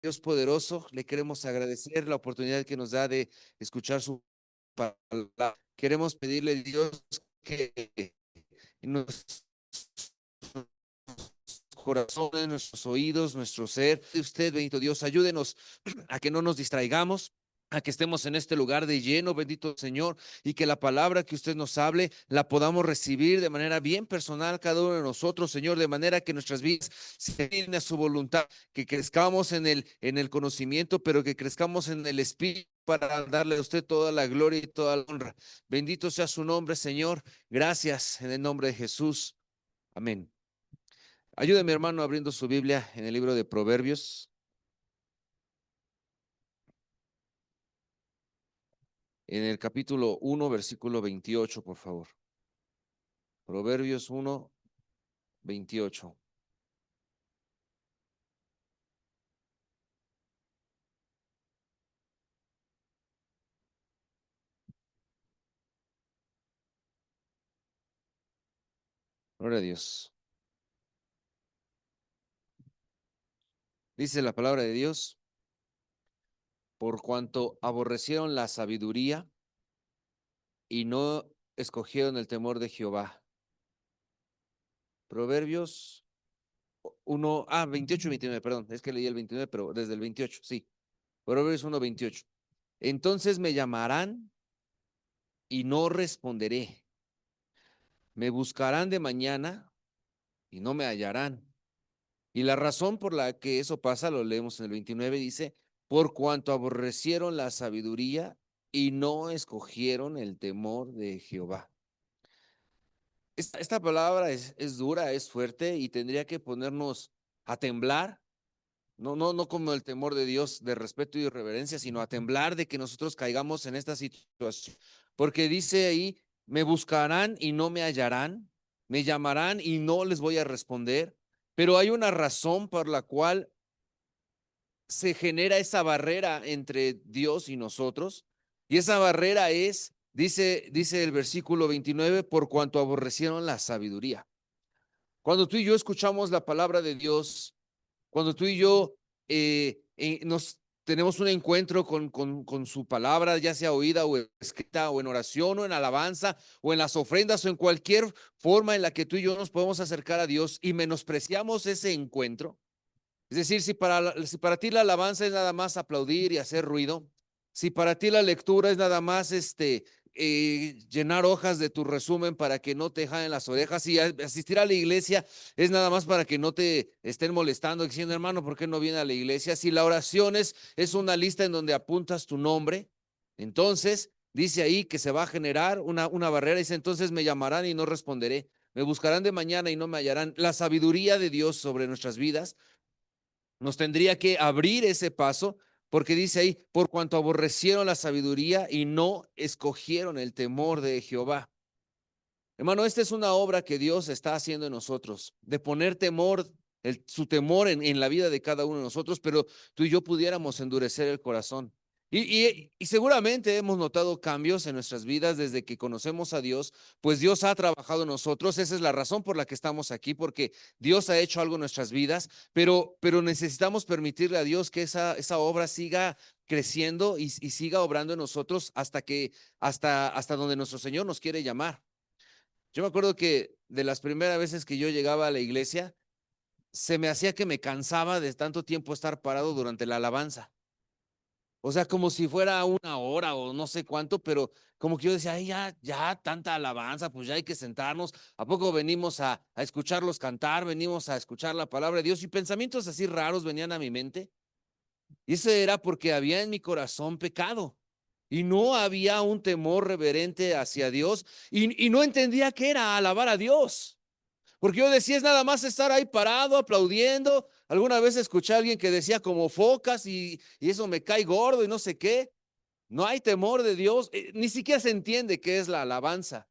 Dios poderoso, le queremos agradecer la oportunidad que nos da de escuchar su palabra. Queremos pedirle a Dios que nos corazones, nuestros oídos, nuestro ser. Usted, bendito Dios, ayúdenos a que no nos distraigamos, a que estemos en este lugar de lleno, bendito Señor, y que la palabra que usted nos hable la podamos recibir de manera bien personal cada uno de nosotros, Señor, de manera que nuestras vidas se alineen a su voluntad, que crezcamos en el conocimiento, pero que crezcamos en el espíritu para darle a usted toda la gloria y toda la honra. Bendito sea su nombre, Señor. Gracias en el nombre de Jesús. Amén. Ayúdeme, hermano, abriendo su Biblia en el libro de Proverbios, en el capítulo 1, versículo 28, por favor. Proverbios 1, 28. Gloria a Dios. Dice la palabra de Dios, por cuanto aborrecieron la sabiduría y no escogieron el temor de Jehová. Proverbios 1, 28 y 29, perdón, es que leí el 29, pero desde el 28, sí. Proverbios 1, 28. Entonces me llamarán y no responderé. Me buscarán de mañana y no me hallarán. Y la razón por la que eso pasa, lo leemos en el 29, dice, por cuanto aborrecieron la sabiduría y no escogieron el temor de Jehová. Esta palabra es dura, es fuerte y tendría que ponernos a temblar, no como el temor de Dios de respeto y reverencia, sino a temblar de que nosotros caigamos en esta situación. Porque dice ahí, me buscarán y no me hallarán, me llamarán y no les voy a responder, pero hay una razón por la cual se genera esa barrera entre Dios y nosotros, y esa barrera es, dice el versículo 29, por cuanto aborrecieron la sabiduría. Cuando tú y yo escuchamos la palabra de Dios, cuando tú y yo nos tenemos un encuentro con su palabra, ya sea oída o escrita, o en oración, o en alabanza, o en las ofrendas, o en cualquier forma en la que tú y yo nos podemos acercar a Dios y menospreciamos ese encuentro, es decir, si para ti la alabanza es nada más aplaudir y hacer ruido, si para ti la lectura es nada más llenar hojas de tu resumen para que no te jalen las orejas, si asistir a la iglesia es nada más para que no te estén molestando, diciendo, hermano, ¿por qué no viene a la iglesia? Si la oración es una lista en donde apuntas tu nombre, entonces dice ahí que se va a generar una barrera, dice, entonces me llamarán y no responderé, me buscarán de mañana y no me hallarán. La sabiduría de Dios sobre nuestras vidas nos tendría que abrir ese paso, porque dice ahí, por cuanto aborrecieron la sabiduría y no escogieron el temor de Jehová. Hermano, esta es una obra que Dios está haciendo en nosotros, de poner temor, su temor en la vida de cada uno de nosotros, pero tú y yo pudiéramos endurecer el corazón. Y seguramente hemos notado cambios en nuestras vidas desde que conocemos a Dios, pues Dios ha trabajado en nosotros. Esa es la razón por la que estamos aquí, porque Dios ha hecho algo en nuestras vidas, pero necesitamos permitirle a Dios que esa obra siga creciendo y siga obrando en nosotros hasta donde nuestro Señor nos quiere llamar. Yo me acuerdo que de las primeras veces que yo llegaba a la iglesia, se me hacía que me cansaba de tanto tiempo estar parado durante la alabanza. O sea, como si fuera una hora o no sé cuánto, pero como que yo decía, ay, ya, tanta alabanza, pues ya hay que sentarnos. ¿A poco venimos a escucharlos cantar? Venimos a escuchar la palabra de Dios y pensamientos así raros venían a mi mente. Y eso era porque había en mi corazón pecado. Y no había un temor reverente hacia Dios y no entendía qué era alabar a Dios. Porque yo decía, es nada más estar ahí parado, aplaudiendo. Alguna vez escuché a alguien que decía como focas y eso me cae gordo y no sé qué. No hay temor de Dios, ni siquiera se entiende qué es la alabanza.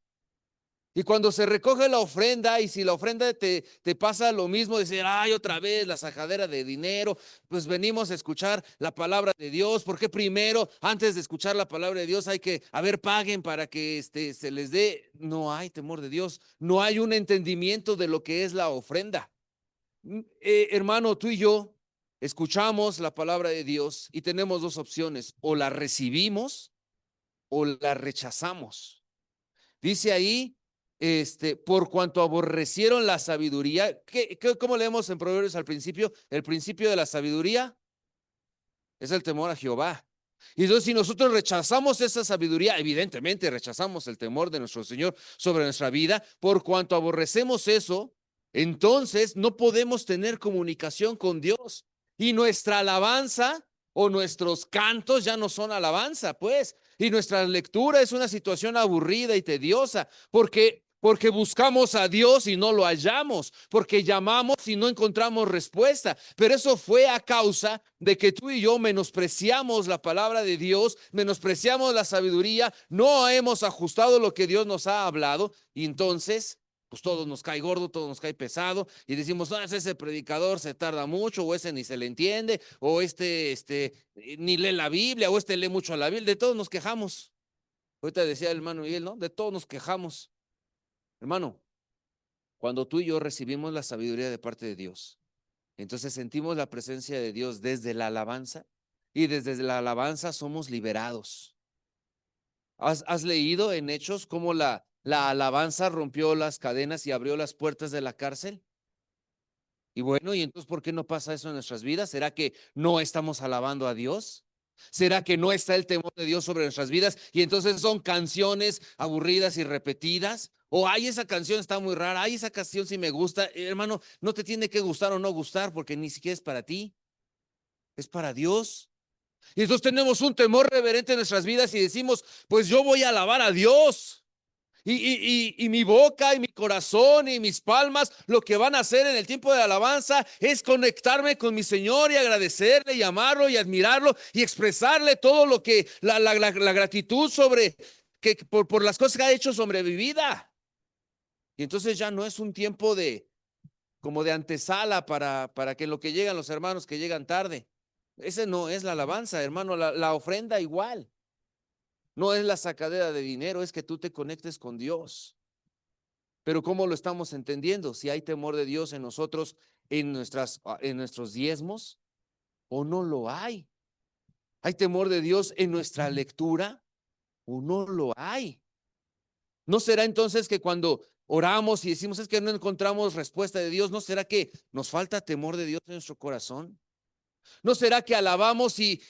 Y cuando se recoge la ofrenda, y si la ofrenda te pasa lo mismo, decir, ay, otra vez la sajadera de dinero, pues venimos a escuchar la palabra de Dios, porque primero, antes de escuchar la palabra de Dios, hay que, a ver, paguen para que se les dé. No hay temor de Dios, no hay un entendimiento de lo que es la ofrenda. Hermano, tú y yo escuchamos la palabra de Dios y tenemos dos opciones: o la recibimos o la rechazamos. Dice ahí, por cuanto aborrecieron la sabiduría. ¿Cómo leemos en Proverbios al principio? El principio de la sabiduría es el temor a Jehová. Y entonces, si nosotros rechazamos esa sabiduría, evidentemente rechazamos el temor de nuestro Señor sobre nuestra vida. Por cuanto aborrecemos eso, entonces no podemos tener comunicación con Dios. Y nuestra alabanza o nuestros cantos ya no son alabanza, pues. Y nuestra lectura es una situación aburrida y tediosa, porque buscamos a Dios y no lo hallamos, porque llamamos y no encontramos respuesta. Pero eso fue a causa de que tú y yo menospreciamos la palabra de Dios, menospreciamos la sabiduría, no hemos ajustado lo que Dios nos ha hablado, y entonces pues todo nos cae gordo, todo nos cae pesado, y decimos, no, ese predicador se tarda mucho, o ese ni se le entiende, o ni lee la Biblia, o lee mucho a la Biblia. De todos nos quejamos. Ahorita decía el hermano Miguel, ¿no? De todos nos quejamos. Hermano, cuando tú y yo recibimos la sabiduría de parte de Dios, entonces sentimos la presencia de Dios desde la alabanza, y desde la alabanza somos liberados. ¿Has leído en Hechos cómo la alabanza rompió las cadenas y abrió las puertas de la cárcel? Y bueno, ¿y entonces por qué no pasa eso en nuestras vidas? ¿Será que no estamos alabando a Dios? ¿Será que no está el temor de Dios sobre nuestras vidas? Y entonces son canciones aburridas y repetidas. O ay, esa canción está muy rara, ay, esa canción sí me gusta. Hermano, no te tiene que gustar o no gustar, porque ni siquiera es para ti, es para Dios. Y entonces tenemos un temor reverente en nuestras vidas y decimos, pues yo voy a alabar a Dios. Y mi boca y mi corazón y mis palmas lo que van a hacer en el tiempo de alabanza es conectarme con mi Señor y agradecerle y amarlo y admirarlo y expresarle todo lo que la gratitud sobre que por las cosas que ha hecho sobre mi vida. Y entonces ya no es un tiempo como de antesala para que en lo que llegan los hermanos que llegan tarde. Ese no es la alabanza, hermano. La ofrenda igual. No es la sacadera de dinero, es que tú te conectes con Dios. Pero ¿cómo lo estamos entendiendo? Si hay temor de Dios en nosotros, en nuestros diezmos, o no lo hay. ¿Hay temor de Dios en nuestra lectura, o no lo hay? ¿No será entonces que cuando oramos y decimos es que no encontramos respuesta de Dios, no será que nos falta temor de Dios en nuestro corazón? ¿No será que alabamos y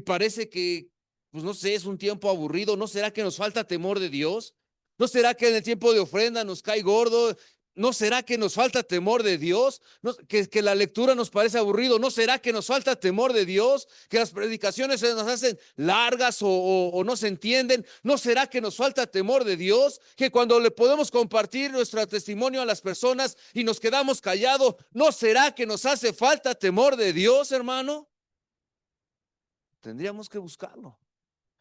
parece que, pues no sé, es un tiempo aburrido? ¿No será que nos falta temor de Dios? ¿No será que en el tiempo de ofrenda nos cae gordo? ¿No será que nos falta temor de Dios? ¿No, que la lectura nos parece aburrido? ¿No será que nos falta temor de Dios? ¿Que las predicaciones se nos hacen largas o no se entienden? ¿No será que nos falta temor de Dios? Que cuando le podemos compartir nuestro testimonio a las personas y nos quedamos callados, ¿no será que nos hace falta temor de Dios, hermano? Tendríamos que buscarlo.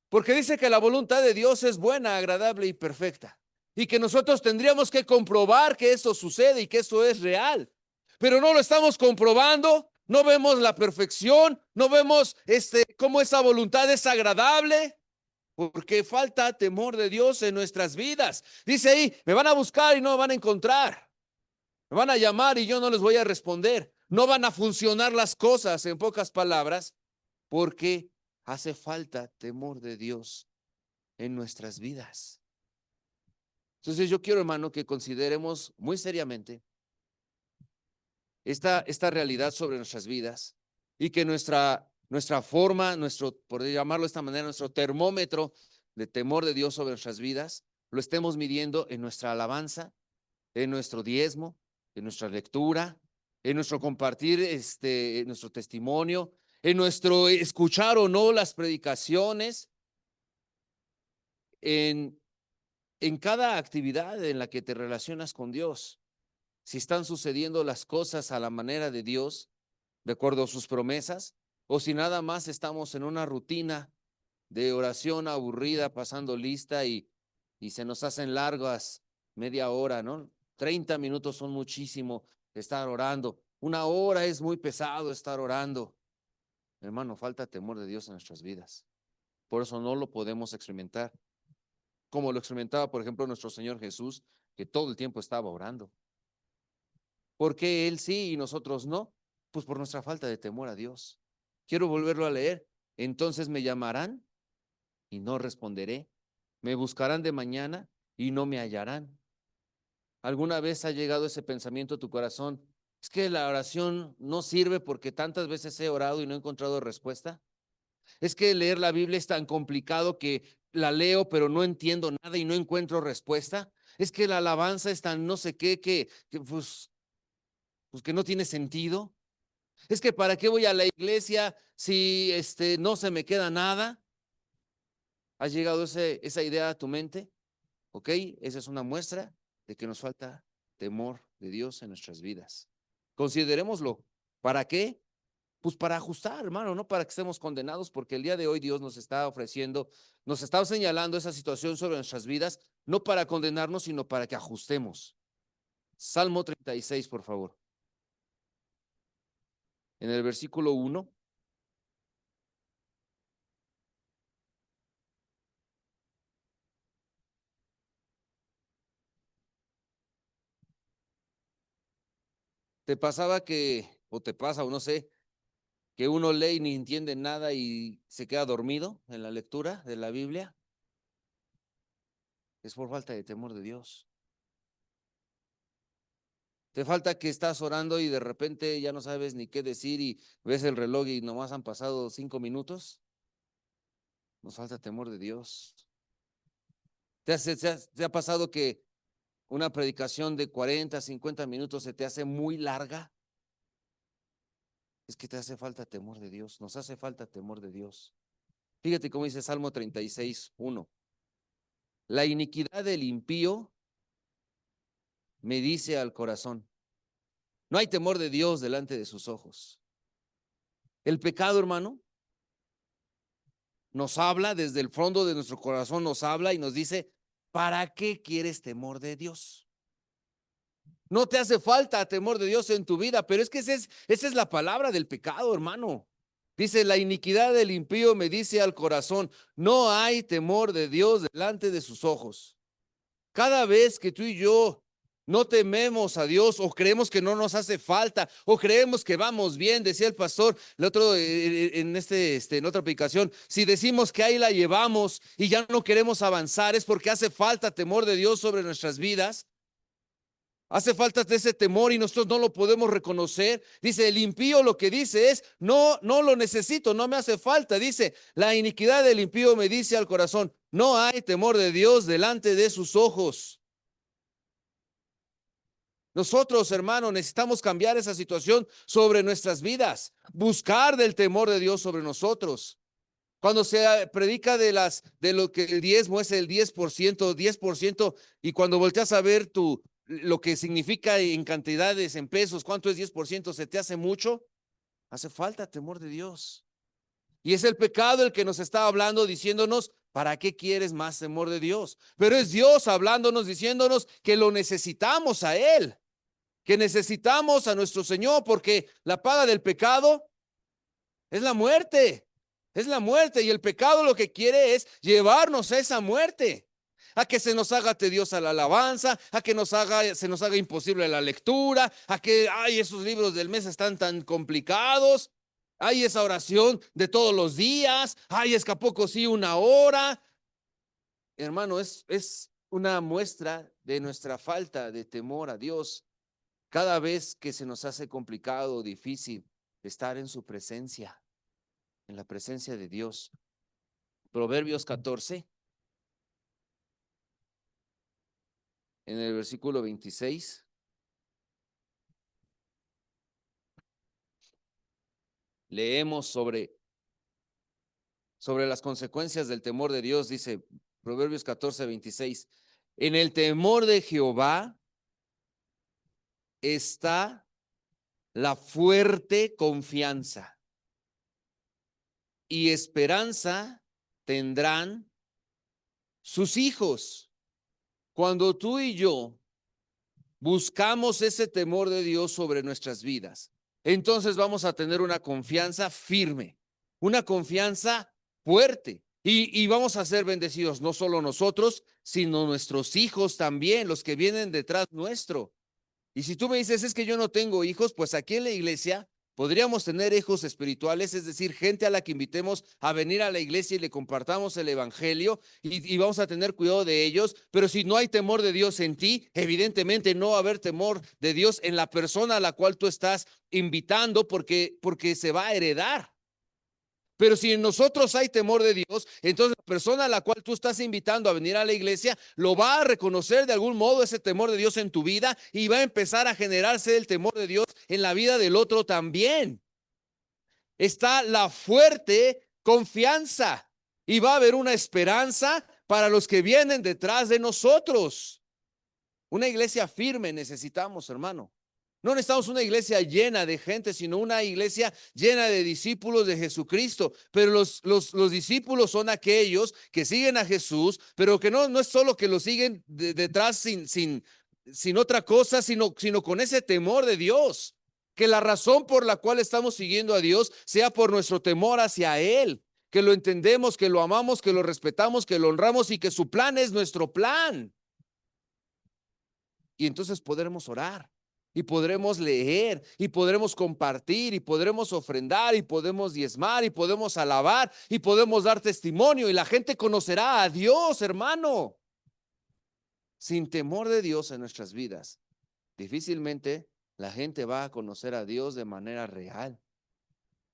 Porque dice que la voluntad de Dios es buena, agradable y perfecta. Y que nosotros tendríamos que comprobar que esto sucede y que esto es real. Pero no lo estamos comprobando, no vemos la perfección, no vemos cómo esa voluntad es agradable, porque falta temor de Dios en nuestras vidas. Dice ahí, me van a buscar y no me van a encontrar. Me van a llamar y yo no les voy a responder. No van a funcionar las cosas, en pocas palabras, porque hace falta temor de Dios en nuestras vidas. Entonces yo quiero, hermano, que consideremos muy seriamente esta realidad sobre nuestras vidas, y que nuestra forma, por llamarlo de esta manera, nuestro termómetro de temor de Dios sobre nuestras vidas, lo estemos midiendo en nuestra alabanza, en nuestro diezmo, en nuestra lectura, en nuestro compartir en nuestro testimonio, en nuestro escuchar o no las predicaciones, en cada actividad en la que te relacionas con Dios. Si están sucediendo las cosas a la manera de Dios, de acuerdo a sus promesas, o si nada más estamos en una rutina de oración aburrida, pasando lista y se nos hacen largas media hora, ¿no? 30 minutos son muchísimo estar orando. Una hora es muy pesado estar orando. Hermano, falta temor de Dios en nuestras vidas. Por eso no lo podemos experimentar, como lo experimentaba, por ejemplo, nuestro Señor Jesús, que todo el tiempo estaba orando. ¿Por qué Él sí y nosotros no? Pues por nuestra falta de temor a Dios. Quiero volverlo a leer. Entonces me llamarán y no responderé. Me buscarán de mañana y no me hallarán. ¿Alguna vez ha llegado ese pensamiento a tu corazón? Es que la oración no sirve porque tantas veces he orado y no he encontrado respuesta. Es que leer la Biblia es tan complicado que la leo pero no entiendo nada y no encuentro respuesta. Es que la alabanza es tan no sé qué pues que no tiene sentido. Es que para qué voy a la iglesia si no se me queda nada. ¿Ha llegado esa idea a tu mente? ¿Ok? Esa es una muestra de que nos falta temor de Dios en nuestras vidas. Considerémoslo. ¿Para qué? Pues para ajustar, hermano, no para que estemos condenados, porque el día de hoy Dios nos está ofreciendo, nos está señalando esa situación sobre nuestras vidas, no para condenarnos, sino para que ajustemos. Salmo 36, por favor. En el versículo 1. ¿Te pasaba o te pasa, o no sé, que uno lee y ni entiende nada y se queda dormido en la lectura de la Biblia? Es por falta de temor de Dios. Te falta que estás orando y de repente ya no sabes ni qué decir y ves el reloj y nomás han pasado 5 minutos. Nos falta temor de Dios. ¿Te ha pasado que una predicación de 40, 50 minutos se te hace muy larga? Es que te hace falta temor de Dios. Nos hace falta temor de Dios. Fíjate cómo dice Salmo 36, 1. La iniquidad del impío me dice al corazón. No hay temor de Dios delante de sus ojos. El pecado, hermano, nos habla desde el fondo de nuestro corazón, nos habla y nos dice, ¿para qué quieres temor de Dios? No te hace falta temor de Dios en tu vida, pero es que esa es la palabra del pecado, hermano. Dice, la iniquidad del impío me dice al corazón, no hay temor de Dios delante de sus ojos. Cada vez que tú y yo no tememos a Dios o creemos que no nos hace falta o creemos que vamos bien, decía el pastor el otro en otra aplicación, si decimos que ahí la llevamos y ya no queremos avanzar es porque hace falta temor de Dios sobre nuestras vidas. Hace falta ese temor y nosotros no lo podemos reconocer. Dice, el impío lo que dice es, no lo necesito, no me hace falta. Dice, la iniquidad del impío me dice al corazón, no hay temor de Dios delante de sus ojos. Nosotros, hermanos, necesitamos cambiar esa situación sobre nuestras vidas, buscar del temor de Dios sobre nosotros. Cuando se predica de lo que el diezmo es el 10%, y cuando volteas a ver lo que significa en cantidades, en pesos, cuánto es 10%, se te hace mucho, hace falta temor de Dios. Y es el pecado el que nos está hablando, diciéndonos, ¿para qué quieres más temor de Dios? Pero es Dios hablándonos, diciéndonos que lo necesitamos a Él, que necesitamos a nuestro Señor, porque la paga del pecado es la muerte. Es la muerte y el pecado lo que quiere es llevarnos a esa muerte, a que se nos haga tediosa la alabanza, a que se nos haga imposible la lectura, a que esos libros del mes están tan complicados, hay esa oración de todos los días, es que a poco sí 1 hora. Hermano, es una muestra de nuestra falta de temor a Dios cada vez que se nos hace complicado o difícil estar en su presencia, en la presencia de Dios. Proverbios 14, en el versículo 26. Leemos sobre las consecuencias del temor de Dios, dice Proverbios 14, 26. En el temor de Jehová está la fuerte confianza y esperanza tendrán sus hijos. Cuando tú y yo buscamos ese temor de Dios sobre nuestras vidas, entonces vamos a tener una confianza firme, una confianza fuerte. Y vamos a ser bendecidos, no solo nosotros, sino nuestros hijos también, los que vienen detrás nuestro. Y si tú me dices, es que yo no tengo hijos, pues aquí en la iglesia Podríamos tener hijos espirituales, es decir, gente a la que invitemos a venir a la iglesia y le compartamos el evangelio y vamos a tener cuidado de ellos, pero si no hay temor de Dios en ti, evidentemente no va a haber temor de Dios en la persona a la cual tú estás invitando porque se va a heredar. Pero si en nosotros hay temor de Dios, entonces la persona a la cual tú estás invitando a venir a la iglesia lo va a reconocer de algún modo ese temor de Dios en tu vida y va a empezar a generarse el temor de Dios en la vida del otro también. Está la fuerte confianza y va a haber una esperanza para los que vienen detrás de nosotros. Una iglesia firme necesitamos, hermano. No necesitamos una iglesia llena de gente, sino una iglesia llena de discípulos de Jesucristo. Pero los discípulos son aquellos que siguen a Jesús, pero que no es solo que lo siguen detrás sin otra cosa, sino con ese temor de Dios. Que la razón por la cual estamos siguiendo a Dios sea por nuestro temor hacia Él. Que lo entendemos, que lo amamos, que lo respetamos, que lo honramos y que su plan es nuestro plan. Y entonces podremos orar y podremos leer y podremos compartir y podremos ofrendar y podemos diezmar y podemos alabar y podemos dar testimonio y la gente conocerá a Dios, hermano. Sin temor de Dios en nuestras vidas, difícilmente la gente va a conocer a Dios de manera real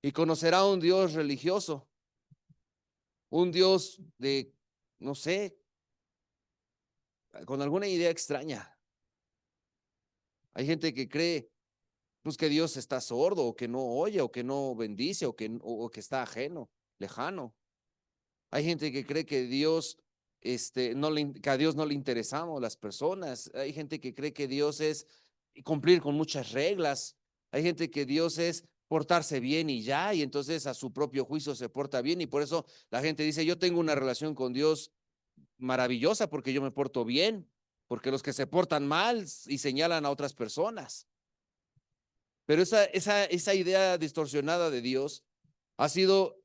y conocerá a un Dios religioso, un Dios de, no sé, con alguna idea extraña. Hay gente que cree pues que Dios está sordo o que no oye o que no bendice o que está ajeno, lejano. Hay gente que cree que Dios que a Dios no le interesamos las personas. Hay gente que cree que Dios es cumplir con muchas reglas. Hay gente que Dios es portarse bien y ya, y entonces a su propio juicio se porta bien y por eso la gente dice, yo tengo una relación con Dios maravillosa porque yo me porto bien, porque los que se portan mal y señalan a otras personas. Pero esa idea distorsionada de Dios ha sido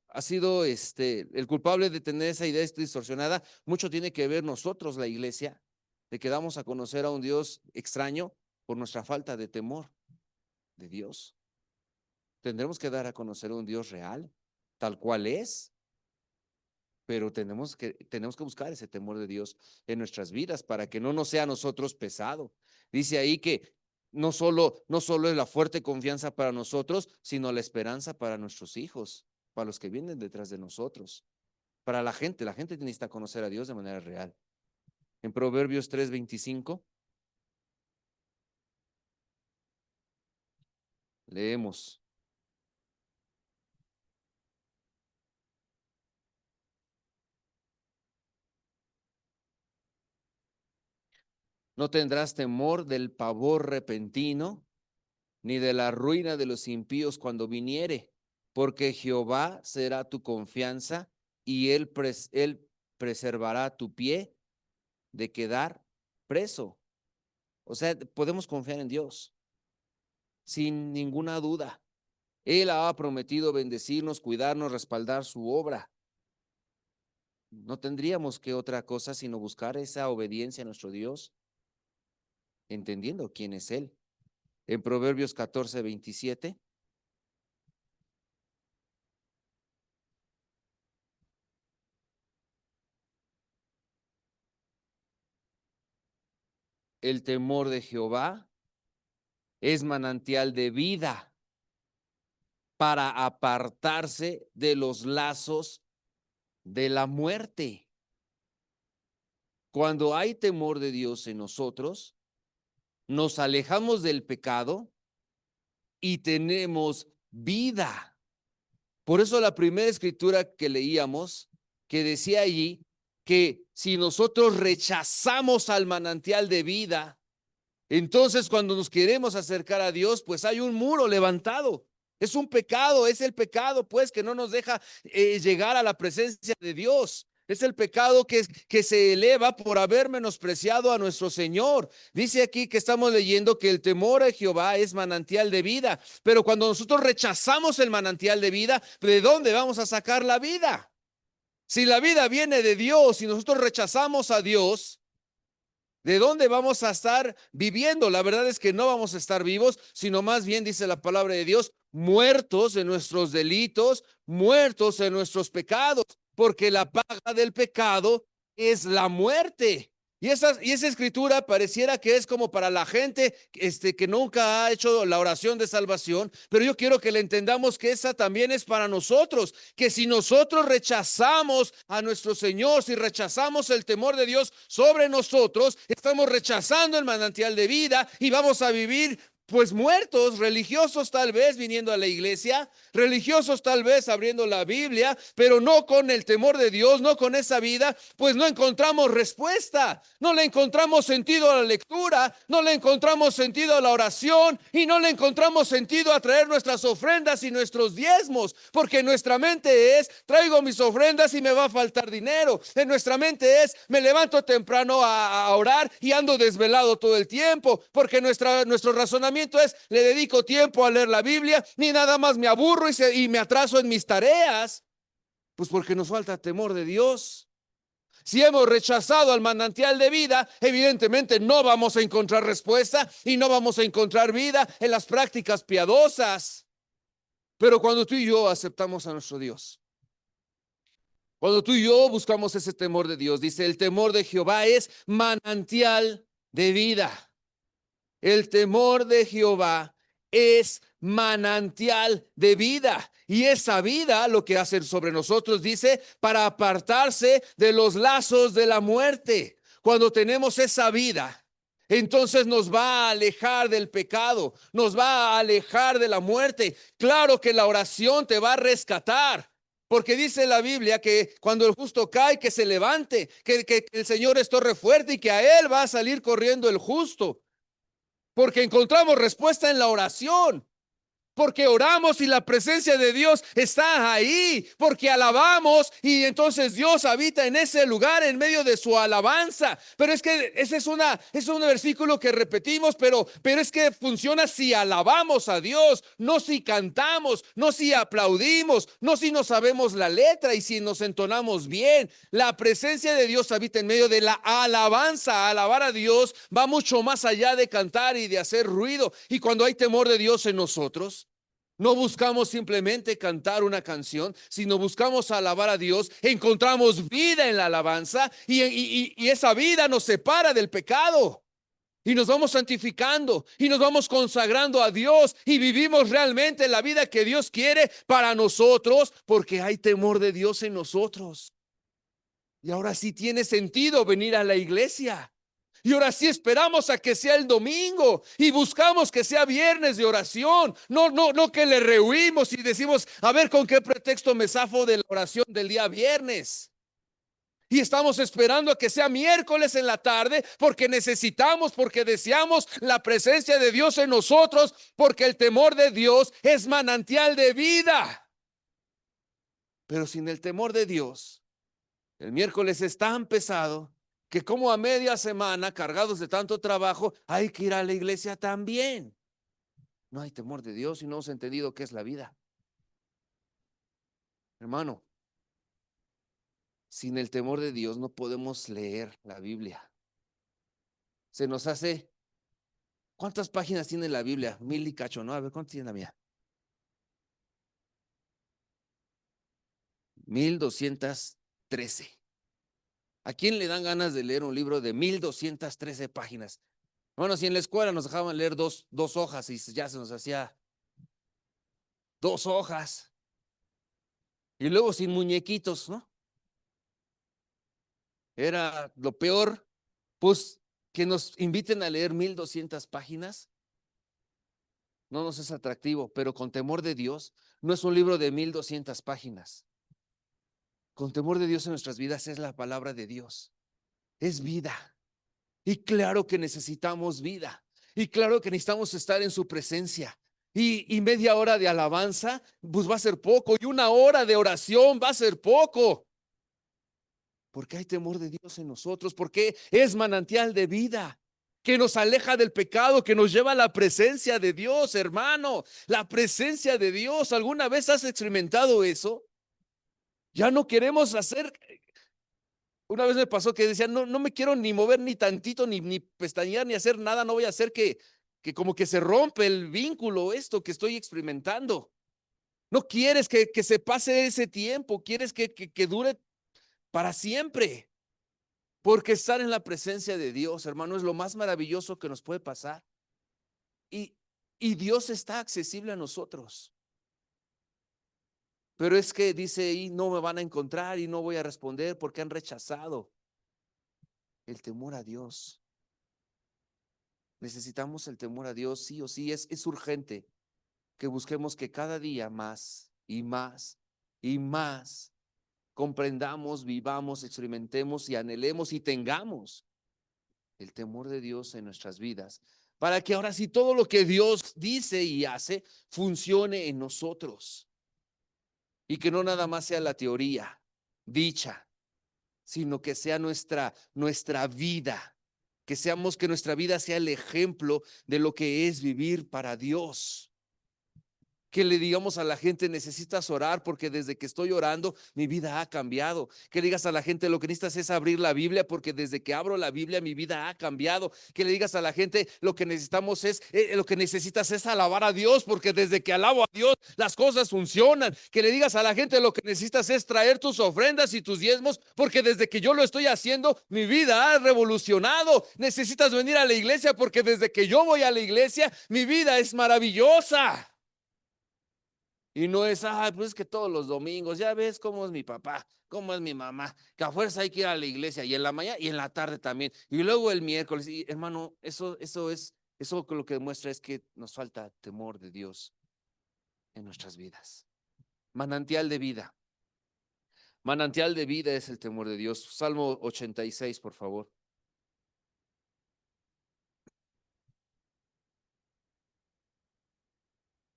el culpable de tener esa idea distorsionada. Mucho tiene que ver nosotros, la iglesia, de que damos a conocer a un Dios extraño por nuestra falta de temor de Dios. Tendremos que dar a conocer a un Dios real, tal cual es, pero tenemos que buscar ese temor de Dios en nuestras vidas para que no nos sea a nosotros pesado. Dice ahí que no solo es la fuerte confianza para nosotros, sino la esperanza para nuestros hijos, para los que vienen detrás de nosotros, para la gente. La gente necesita conocer a Dios de manera real. En Proverbios 3:25 leemos: no tendrás temor del pavor repentino, ni de la ruina de los impíos cuando viniere, porque Jehová será tu confianza y él preservará tu pie de quedar preso. O sea, podemos confiar en Dios sin ninguna duda. Él ha prometido bendecirnos, cuidarnos, respaldar su obra. No tendríamos que otra cosa sino buscar esa obediencia a nuestro Dios, entendiendo quién es Él. En Proverbios 14:27. El temor de Jehová es manantial de vida para apartarse de los lazos de la muerte. Cuando hay temor de Dios en nosotros, nos alejamos del pecado y tenemos vida. Por eso la primera escritura que leíamos, que decía allí que si nosotros rechazamos al manantial de vida, entonces cuando nos queremos acercar a Dios, pues hay un muro levantado. Es un pecado, es el pecado pues que no nos deja llegar a la presencia de Dios. Es el pecado que se eleva por haber menospreciado a nuestro Señor. Dice aquí que estamos leyendo que el temor a Jehová es manantial de vida. Pero cuando nosotros rechazamos el manantial de vida, ¿de dónde vamos a sacar la vida? Si la vida viene de Dios y nosotros rechazamos a Dios, ¿De dónde vamos a estar viviendo? La verdad es que no vamos a estar vivos, sino más bien, dice la palabra de Dios, muertos en nuestros delitos, muertos en nuestros pecados, porque la paga del pecado es la muerte. Y esa escritura pareciera que es como para la gente que nunca ha hecho la oración de salvación, pero yo quiero que le entendamos que esa también es para nosotros, que si nosotros rechazamos a nuestro Señor, si rechazamos el temor de Dios sobre nosotros, estamos rechazando el manantial de vida y vamos a vivir pues muertos, religiosos tal vez viniendo a la iglesia, religiosos tal vez abriendo la Biblia, pero no con el temor de Dios, no con esa vida, pues no encontramos respuesta, no le encontramos sentido a la lectura, no le encontramos sentido a la oración y no le encontramos sentido a traer nuestras ofrendas y nuestros diezmos, porque en nuestra mente es, traigo mis ofrendas y me va a faltar dinero, en nuestra mente es, me levanto temprano a orar y ando desvelado todo el tiempo, porque nuestro razonamiento es, le dedico tiempo a leer la Biblia, ni nada más me aburro y me atraso en mis tareas, pues porque nos falta temor de Dios. Si hemos rechazado al manantial de vida, evidentemente no vamos a encontrar respuesta y no vamos a encontrar vida en las prácticas piadosas. Pero cuando tú y yo aceptamos a nuestro Dios, cuando tú y yo buscamos ese temor de Dios, dice, el temor de Jehová es manantial de vida. El temor de Jehová es manantial de vida. Y esa vida lo que hace sobre nosotros, dice, para apartarse de los lazos de la muerte. Cuando tenemos esa vida, entonces nos va a alejar del pecado, nos va a alejar de la muerte. Claro que la oración te va a rescatar. Porque dice la Biblia que cuando el justo cae, que se levante, que el Señor es torre fuerte y que a él va a salir corriendo el justo. Porque encontramos respuesta en la oración, porque oramos y la presencia de Dios está ahí, porque alabamos y entonces Dios habita en ese lugar en medio de su alabanza. Pero es que ese es un versículo que repetimos, pero es que funciona si alabamos a Dios, no si cantamos, no si aplaudimos, no si no sabemos la letra y si nos entonamos bien. La presencia de Dios habita en medio de la alabanza. Alabar a Dios va mucho más allá de cantar y de hacer ruido. Y cuando hay temor de Dios en nosotros, no buscamos simplemente cantar una canción, sino buscamos alabar a Dios, encontramos vida en la alabanza y esa vida nos separa del pecado. Y nos vamos santificando y nos vamos consagrando a Dios y vivimos realmente la vida que Dios quiere para nosotros, porque hay temor de Dios en nosotros. Y ahora sí tiene sentido venir a la iglesia. Y ahora sí esperamos a que sea el domingo y buscamos que sea viernes de oración. No que le rehuimos y decimos, a ver con qué pretexto me zafo de la oración del día viernes. Y estamos esperando a que sea miércoles en la tarde porque necesitamos, porque deseamos la presencia de Dios en nosotros, porque el temor de Dios es manantial de vida. Pero sin el temor de Dios, el miércoles es tan pesado que como a media semana, cargados de tanto trabajo, hay que ir a la iglesia también. No hay temor de Dios y no hemos entendido qué es la vida. Hermano, sin el temor de Dios no podemos leer la Biblia. Se nos hace, ¿cuántas páginas tiene la Biblia? 1000 y cacho, ¿no? A ver, ¿cuántas tiene la mía? 1213. ¿A quién le dan ganas de leer un libro de 1213 páginas? Bueno, si en la escuela nos dejaban leer dos hojas y ya se nos hacía 2 hojas. Y luego sin muñequitos, ¿no? Era lo peor, pues que nos inviten a leer 1200 páginas. No nos es atractivo, pero con temor de Dios no es un libro de 1200 páginas. Con temor de Dios en nuestras vidas es la palabra de Dios. Es vida. Y claro que necesitamos vida. Y claro que necesitamos estar en su presencia. Y media hora de alabanza, pues va a ser poco. Y 1 hora de oración va a ser poco. Porque hay temor de Dios en nosotros. Porque es manantial de vida. Que nos aleja del pecado, que nos lleva a la presencia de Dios, hermano. La presencia de Dios. ¿Alguna vez has experimentado eso? Ya no queremos hacer Una vez me pasó que decía, no, no me quiero ni mover ni tantito, ni pestañear, ni hacer nada, no voy a hacer que como que se rompe el vínculo, esto que estoy experimentando. No quieres que se pase ese tiempo, quieres que dure para siempre. Porque estar en la presencia de Dios, hermano, es lo más maravilloso que nos puede pasar. Y, y Dios está accesible a nosotros. Pero es que dice, y no me van a encontrar y no voy a responder porque han rechazado el temor a Dios. Necesitamos el temor a Dios, sí o sí, es urgente que busquemos que cada día más y más y más comprendamos, vivamos, experimentemos y anhelemos y tengamos el temor de Dios en nuestras vidas, para que ahora sí todo lo que Dios dice y hace funcione en nosotros y que no nada más sea la teoría dicha, sino que sea nuestra vida, que nuestra vida sea el ejemplo de lo que es vivir para Dios. Que le digamos a la gente, necesitas orar porque desde que estoy orando mi vida ha cambiado. Que le digas a la gente, lo que necesitas es abrir la Biblia porque desde que abro la Biblia mi vida ha cambiado. Que le digas a la gente, lo que necesitamos es, lo que necesitas es alabar a Dios porque desde que alabo a Dios las cosas funcionan. Que le digas a la gente, lo que necesitas es traer tus ofrendas y tus diezmos porque desde que yo lo estoy haciendo mi vida ha revolucionado. Necesitas venir a la iglesia porque desde que yo voy a la iglesia mi vida es maravillosa. Y no es, pues es que todos los domingos, ya ves cómo es mi papá, cómo es mi mamá, que a fuerza hay que ir a la iglesia y en la mañana y en la tarde también. Y luego el miércoles, y hermano, eso lo que demuestra es que nos falta temor de Dios en nuestras vidas. Manantial de vida. Manantial de vida es el temor de Dios. Salmo 86, por favor.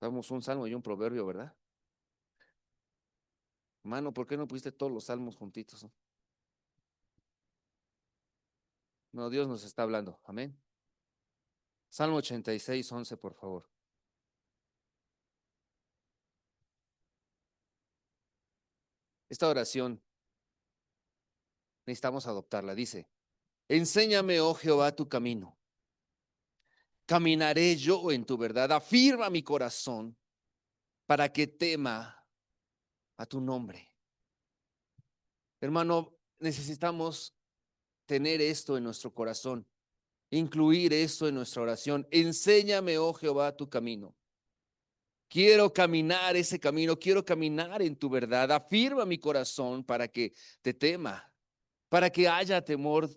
Damos un salmo y un proverbio, ¿verdad? Hermano, ¿por qué no pusiste todos los salmos juntitos? No, Dios nos está hablando. Amén. Salmo 86, 11, por favor. Esta oración necesitamos adoptarla. Dice, enséñame, oh Jehová, tu camino. Caminaré yo en tu verdad. Afirma mi corazón para que tema a tu nombre. Hermano, necesitamos tener esto en nuestro corazón, incluir esto en nuestra oración. Enséñame, oh Jehová, tu camino. Quiero caminar ese camino, quiero caminar en tu verdad. Afirma mi corazón para que te tema, para que haya temor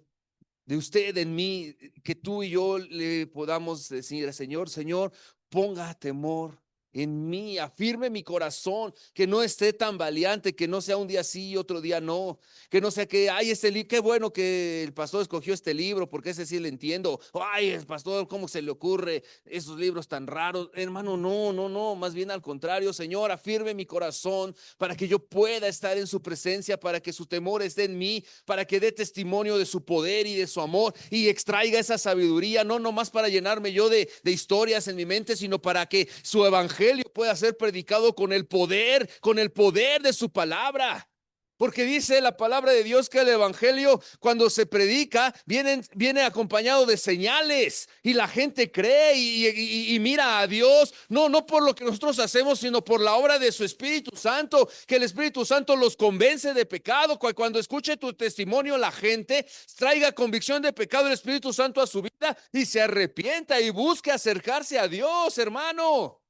de usted en mí, que tú y yo le podamos decir, Señor, Señor, ponga temor en mí, afirme mi corazón, que no esté tan valiente, que no sea un día sí y otro día no, que no sea que, ay, este libro, qué bueno que el pastor escogió este libro, porque ese sí le entiendo, ay, el pastor, ¿cómo se le ocurre esos libros tan raros? Hermano, no, no, no, más bien al contrario, Señor, afirme mi corazón para que yo pueda estar en su presencia, para que su temor esté en mí, para que dé testimonio de su poder y de su amor y extraiga esa sabiduría, no nomás para llenarme yo de historias en mi mente, sino para que su evangelio pueda ser predicado con el poder de su palabra. Porque dice la palabra de Dios que el evangelio cuando se predica viene acompañado de señales y la gente cree y mira a Dios, no por lo que nosotros hacemos, sino por la obra de su Espíritu Santo, que el Espíritu Santo los convence de pecado. Cuando escuche tu testimonio la gente traiga convicción de pecado el Espíritu Santo a su vida y se arrepienta y busque acercarse a Dios, hermano.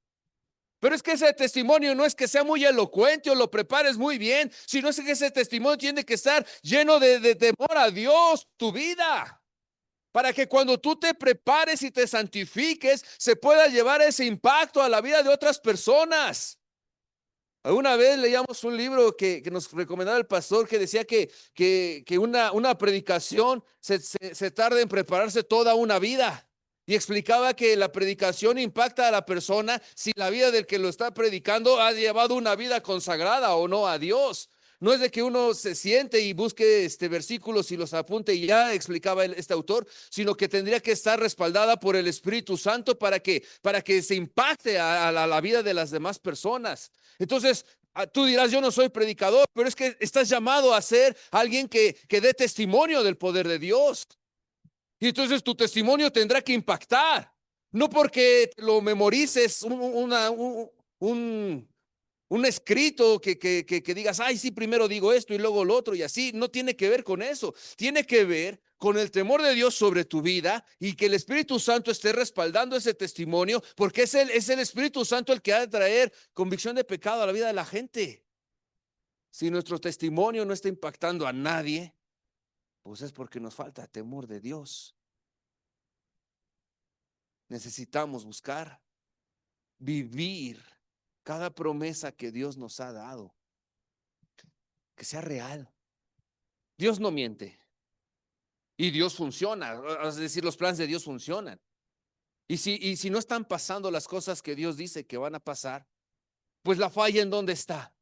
Pero es que ese testimonio no es que sea muy elocuente o lo prepares muy bien, sino es que ese testimonio tiene que estar lleno de temor a Dios, tu vida, para que cuando tú te prepares y te santifiques, se pueda llevar ese impacto a la vida de otras personas. Alguna vez leíamos un libro que nos recomendaba el pastor que decía que una predicación se tarda en prepararse toda una vida. Y explicaba que la predicación impacta a la persona si la vida del que lo está predicando ha llevado una vida consagrada o no a Dios. No es de que uno se siente y busque versículos y los apunte y ya explicaba este autor, sino que tendría que estar respaldada por el Espíritu Santo para que se impacte a la vida de las demás personas. Entonces, Tú dirás, yo no soy predicador, pero es que estás llamado a ser alguien que dé testimonio del poder de Dios. Y entonces tu testimonio tendrá que impactar. No porque lo memorices un, un escrito que digas, ay, sí, primero digo esto y luego lo otro y así. No tiene que ver con eso. Tiene que ver con el temor de Dios sobre tu vida y que el Espíritu Santo esté respaldando ese testimonio, porque es el Espíritu Santo el que ha de traer convicción de pecado a la vida de la gente. Si nuestro testimonio no está impactando a nadie, pues es porque nos falta temor de Dios. Necesitamos buscar vivir cada promesa que Dios nos ha dado, que sea real. Dios no miente y Dios funciona, es decir, los planes de Dios funcionan. Y si no están pasando las cosas que Dios dice que van a pasar, pues la falla ¿en dónde está?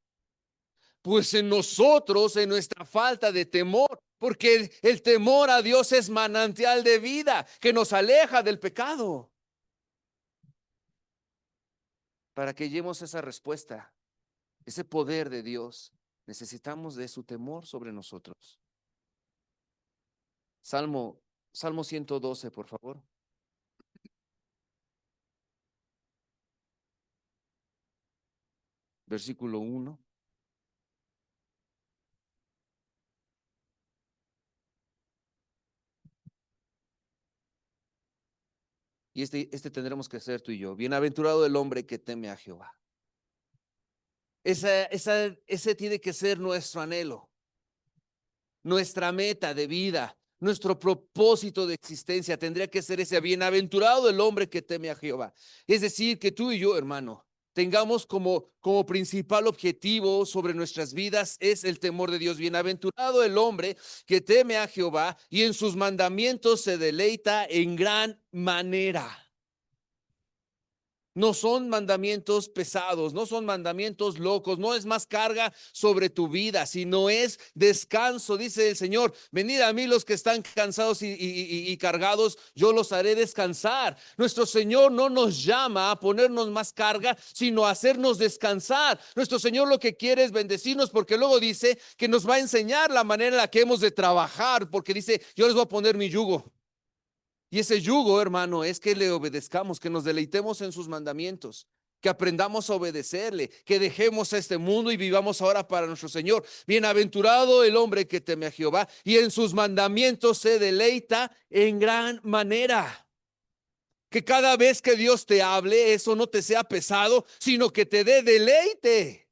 Pues en nosotros, en nuestra falta de temor, porque el temor a Dios es manantial de vida que nos aleja del pecado. Para que lleguemos a esa respuesta, ese poder de Dios, necesitamos de su temor sobre nosotros. Salmo 112, por favor. Versículo 1. Y este tendremos que ser tú y yo. Bienaventurado el hombre que teme a Jehová. Ese tiene que ser nuestro anhelo, nuestra meta de vida, nuestro propósito de existencia. Tendría que ser ese: bienaventurado el hombre que teme a Jehová. Es decir, que tú y yo, hermano, tengamos como principal objetivo sobre nuestras vidas es el temor de Dios. Bienaventurado el hombre que teme a Jehová y en sus mandamientos se deleita en gran manera. No son mandamientos pesados, no son mandamientos locos, no es más carga sobre tu vida, sino es descanso. Dice el Señor: venid a mí los que están cansados y cargados, yo los haré descansar. Nuestro Señor no nos llama a ponernos más carga, sino a hacernos descansar. Nuestro Señor lo que quiere es bendecirnos, porque luego dice que nos va a enseñar la manera en la que hemos de trabajar, porque dice: yo les voy a poner mi yugo. Y ese yugo, hermano, es que le obedezcamos, que nos deleitemos en sus mandamientos, que aprendamos a obedecerle, que dejemos este mundo y vivamos ahora para nuestro Señor. Bienaventurado el hombre que teme a Jehová y en sus mandamientos se deleita en gran manera. Que cada vez que Dios te hable, eso no te sea pesado, sino que te dé deleite.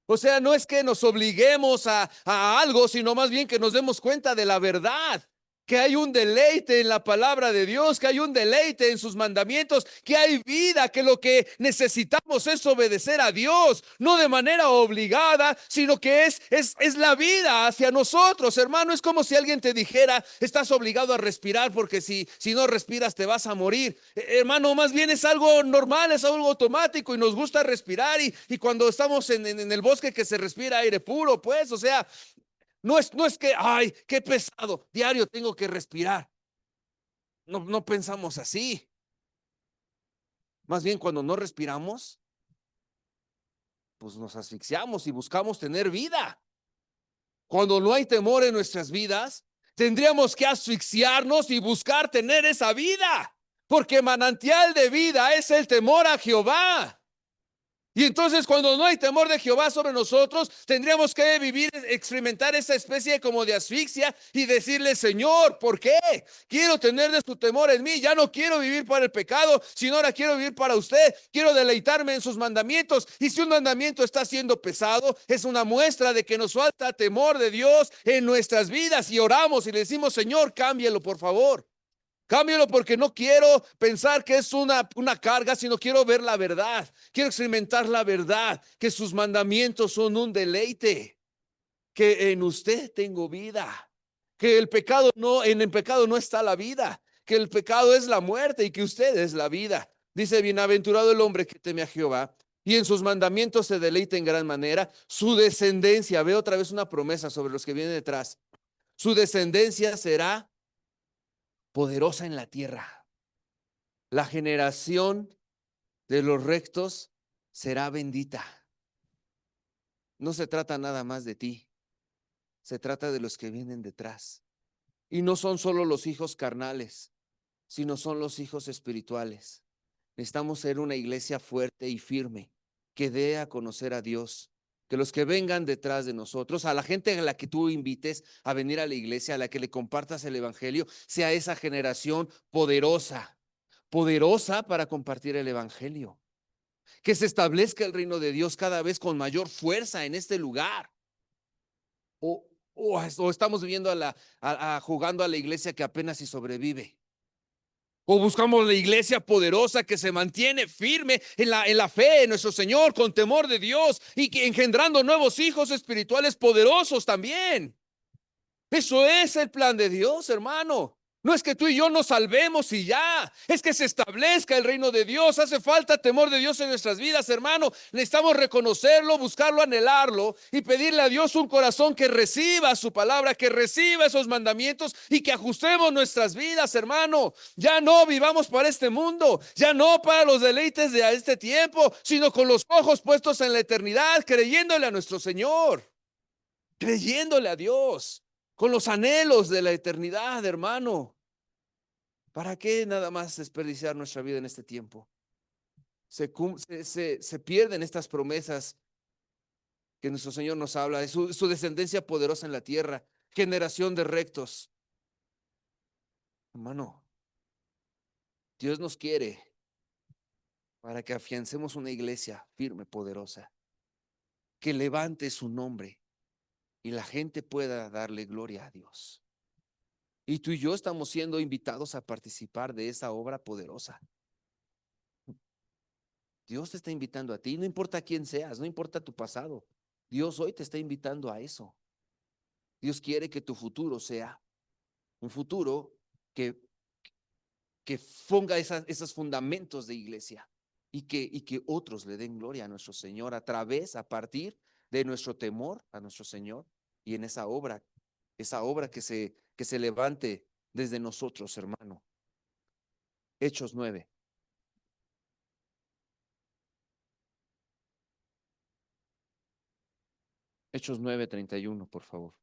O sea, no es que nos obliguemos a algo, sino más bien que nos demos cuenta de la verdad, que hay un deleite en la palabra de Dios, que hay un deleite en sus mandamientos, que hay vida, que lo que necesitamos es obedecer a Dios, no de manera obligada, sino que es la vida hacia nosotros, hermano. Es como si alguien te dijera: estás obligado a respirar porque si no respiras te vas a morir. Hermano, más bien es algo normal, es algo automático y nos gusta respirar y cuando estamos en el bosque que se respira aire puro, pues, o sea, no es que, ay, qué pesado, diario tengo que respirar. No pensamos así. Más bien, cuando no respiramos, pues nos asfixiamos y buscamos tener vida. Cuando no hay temor en nuestras vidas, tendríamos que asfixiarnos y buscar tener esa vida, porque manantial de vida es el temor a Jehová. Y entonces, cuando no hay temor de Jehová sobre nosotros, tendríamos que vivir, experimentar esa especie como de asfixia y decirle: Señor, ¿por qué? Quiero tener de su temor en mí. Ya no quiero vivir para el pecado, sino ahora quiero vivir para usted. Quiero deleitarme en sus mandamientos. Y si un mandamiento está siendo pesado, es una muestra de que nos falta temor de Dios en nuestras vidas. Y oramos y le decimos: Señor, cámbialo, por favor. Cámbialo, porque no quiero pensar que es una carga, sino quiero ver la verdad. Quiero experimentar la verdad, que sus mandamientos son un deleite, que en usted tengo vida, que en el pecado no está la vida, que el pecado es la muerte y que usted es la vida. Dice: bienaventurado el hombre que teme a Jehová y en sus mandamientos se deleita en gran manera. Su descendencia, ve otra vez una promesa sobre los que vienen detrás. Su descendencia será poderosa en la tierra. La generación de los rectos será bendita. no se trata nada más de ti, se trata de los que vienen detrás. Y no son solo los hijos carnales, sino son los hijos espirituales. Necesitamos ser una iglesia fuerte y firme, que dé a conocer a Dios, que los que vengan detrás de nosotros, a la gente a la que tú invites a venir a la iglesia, a la que le compartas el evangelio, sea esa generación poderosa, poderosa para compartir el evangelio. Que se establezca el reino de Dios cada vez con mayor fuerza en este lugar. O estamos viviendo jugando a la iglesia que apenas si sobrevive. O buscamos la iglesia poderosa que se mantiene firme en la fe en nuestro Señor, con temor de Dios y que engendrando nuevos hijos espirituales poderosos también. Eso es el plan de Dios, hermano. No es que tú y yo nos salvemos y ya, es que se establezca el reino de Dios. Hace falta temor de Dios en nuestras vidas, hermano. Necesitamos reconocerlo, buscarlo, anhelarlo y pedirle a Dios un corazón que reciba su palabra, que reciba esos mandamientos y que ajustemos nuestras vidas, hermano. Ya no vivamos para este mundo, ya no para los deleites de este tiempo, sino con los ojos puestos en la eternidad, creyéndole a nuestro Señor, creyéndole a Dios, con los anhelos de la eternidad, hermano. ¿Para qué nada más desperdiciar nuestra vida en este tiempo? Se pierden estas promesas que nuestro Señor nos habla de su descendencia poderosa en la tierra, generación de rectos. Hermano, Dios nos quiere para que afiancemos una iglesia firme, poderosa, que levante su nombre y la gente pueda darle gloria a Dios. Y tú y yo estamos siendo invitados a participar de esa obra poderosa. Dios te está invitando a ti, no importa quién seas, no importa tu pasado. Dios hoy te está invitando a eso. Dios quiere que tu futuro sea un futuro que ponga esos fundamentos de iglesia y que otros le den gloria a nuestro Señor a partir de nuestro temor a nuestro Señor y en esa obra que se levante desde nosotros, hermano. Hechos 9. Hechos 9:31, por favor.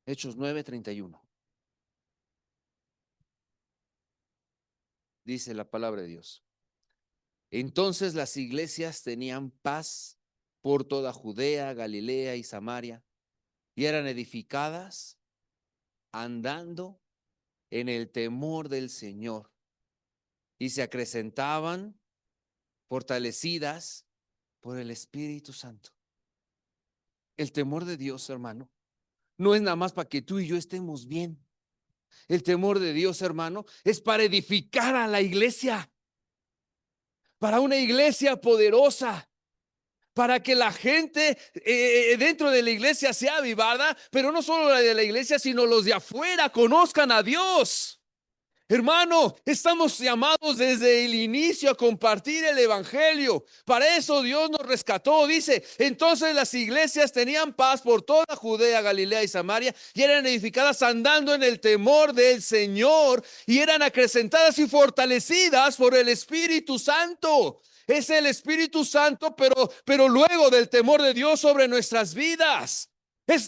Hechos 9:31. Dice la palabra de Dios. Entonces las iglesias tenían paz por toda Judea, Galilea y Samaria, y eran edificadas andando en el temor del Señor, y se acrecentaban fortalecidas por el Espíritu Santo. El temor de Dios, hermano, no es nada más para que tú y yo estemos bien. El temor de Dios, hermano, es para edificar a la iglesia, para una iglesia poderosa, para que la gente dentro de la iglesia sea avivada, pero no solo la de la iglesia, sino los de afuera conozcan a Dios. Hermano, estamos llamados desde el inicio a compartir el evangelio. Para eso Dios nos rescató. Dice, entonces las iglesias tenían paz por toda Judea, Galilea y Samaria, y eran edificadas andando en el temor del Señor, y eran acrecentadas y fortalecidas por el Espíritu Santo. Es el Espíritu Santo, pero luego del temor de Dios sobre nuestras vidas.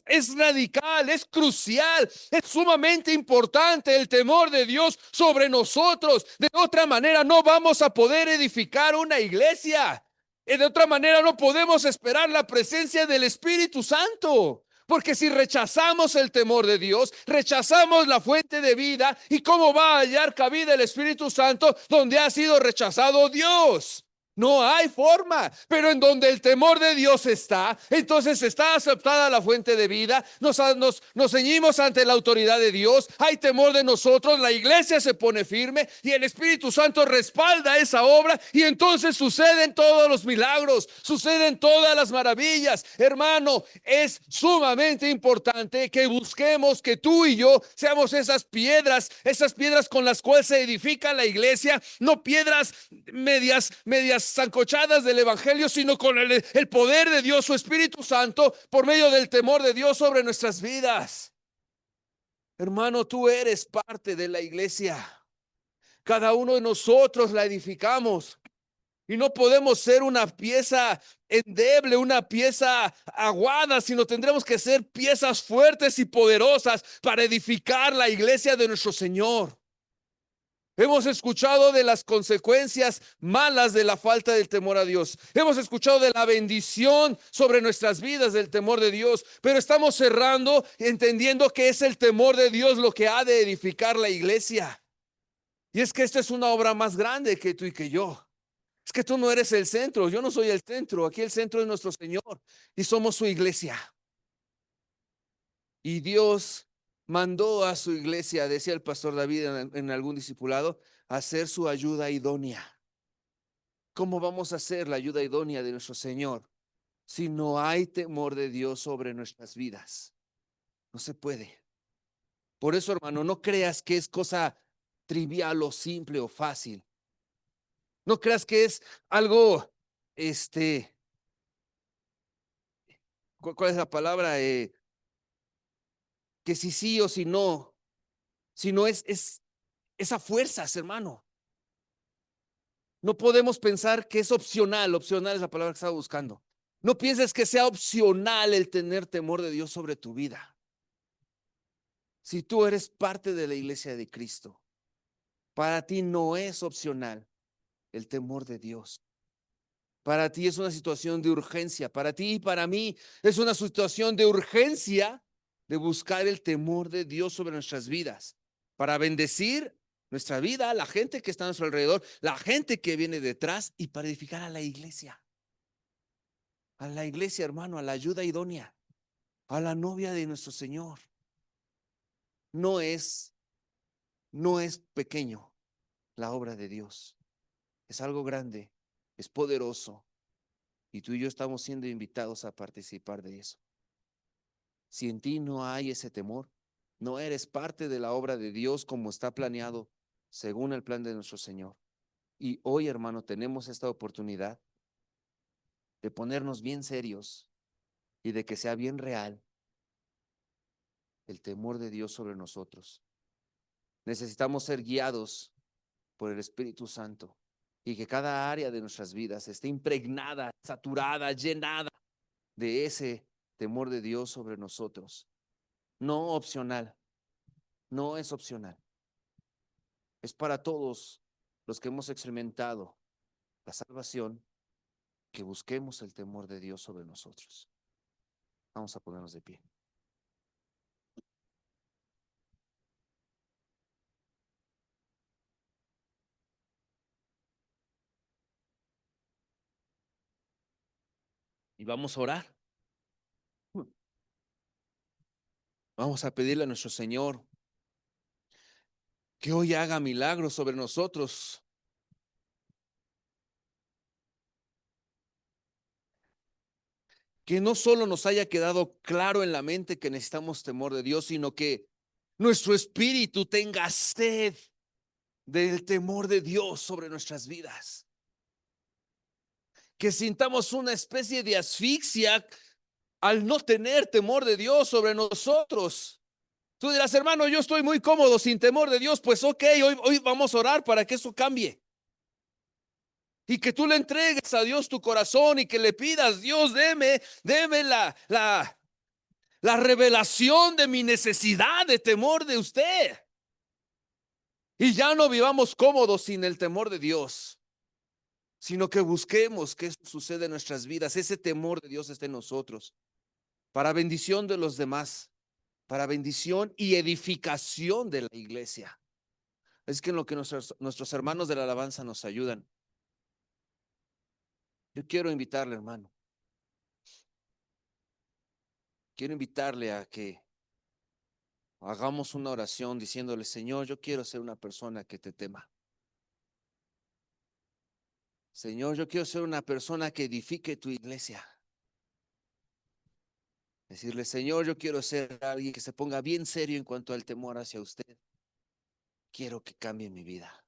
Es radical, es crucial, es sumamente importante el temor de Dios sobre nosotros. De otra manera no vamos a poder edificar una iglesia. De otra manera no podemos esperar la presencia del Espíritu Santo. Porque si rechazamos el temor de Dios, rechazamos la fuente de vida. ¿Y cómo va a hallar cabida el Espíritu Santo donde ha sido rechazado Dios? No hay forma, pero en donde el temor de Dios está, entonces está aceptada la fuente de vida, nos ceñimos ante la autoridad de Dios, hay temor de nosotros, la iglesia se pone firme y el Espíritu Santo respalda esa obra y entonces suceden todos los milagros, suceden todas las maravillas. Hermano, es sumamente importante que busquemos que tú y yo seamos esas piedras con las cuales se edifica la iglesia, no piedras medias las zancochadas del evangelio, sino con el poder de Dios, su Espíritu Santo, por medio del temor de Dios sobre nuestras vidas. Hermano, tú eres parte de la iglesia. Cada uno de nosotros la edificamos. Y no podemos ser una pieza endeble, una pieza aguada, sino tendremos que ser piezas fuertes y poderosas para edificar la iglesia de nuestro Señor. Hemos escuchado de las consecuencias malas de la falta del temor a Dios. Hemos escuchado de la bendición sobre nuestras vidas del temor de Dios, pero estamos cerrando entendiendo que es el temor de Dios lo que ha de edificar la iglesia. Y es que esta es una obra más grande que tú y que yo. Es que tú no eres el centro, yo no soy el centro. Aquí el centro es nuestro Señor y somos su iglesia. Y Dios mandó a su iglesia, decía el pastor David en algún discipulado, a ser su ayuda idónea. ¿Cómo vamos a hacer la ayuda idónea de nuestro Señor si no hay temor de Dios sobre nuestras vidas? No se puede. Por eso, hermano, no creas que es cosa trivial o simple o fácil. No creas que es algo, ¿cuál es la palabra? Que si sí o si no, sino es a fuerzas, hermano. No podemos pensar que es opcional. Opcional es la palabra que estaba buscando. No pienses que sea opcional el tener temor de Dios sobre tu vida. Si tú eres parte de la iglesia de Cristo, para ti no es opcional el temor de Dios. Para ti es una situación de urgencia. Para ti y para mí es una situación de urgencia de buscar el temor de Dios sobre nuestras vidas, para bendecir nuestra vida, la gente que está a nuestro alrededor, la gente que viene detrás y para edificar a la iglesia. A la iglesia, hermano, a la ayuda idónea, a la novia de nuestro Señor. No es, no es pequeño la obra de Dios. Es algo grande, es poderoso y tú y yo estamos siendo invitados a participar de eso. Si en ti no hay ese temor, no eres parte de la obra de Dios como está planeado según el plan de nuestro Señor. Y hoy, hermano, tenemos esta oportunidad de ponernos bien serios y de que sea bien real el temor de Dios sobre nosotros. Necesitamos ser guiados por el Espíritu Santo y que cada área de nuestras vidas esté impregnada, saturada, llenada de ese temor de Dios sobre nosotros. No opcional, no es opcional. Es para todos los que hemos experimentado la salvación que busquemos el temor de Dios sobre nosotros. Vamos a ponernos de pie. Y vamos a orar. Vamos a pedirle a nuestro Señor que hoy haga milagros sobre nosotros. Que no solo nos haya quedado claro en la mente que necesitamos temor de Dios, sino que nuestro espíritu tenga sed del temor de Dios sobre nuestras vidas. Que sintamos una especie de asfixia al no tener temor de Dios sobre nosotros. Tú dirás, hermano, yo estoy muy cómodo sin temor de Dios. Pues ok, hoy vamos a orar para que eso cambie. Y que tú le entregues a Dios tu corazón y que le pidas, Dios, deme la revelación de mi necesidad de temor de usted. Y ya no vivamos cómodos sin el temor de Dios, sino que busquemos que eso suceda en nuestras vidas. Ese temor de Dios esté en nosotros, para bendición de los demás, para bendición y edificación de la iglesia. Es que en lo que nuestros hermanos de la alabanza nos ayudan. Yo quiero invitarle, hermano. Quiero invitarle a que hagamos una oración diciéndole, Señor, yo quiero ser una persona que te tema. Señor, yo quiero ser una persona que edifique tu iglesia. Decirle, Señor, yo quiero ser alguien que se ponga bien serio en cuanto al temor hacia usted. Quiero que cambie mi vida.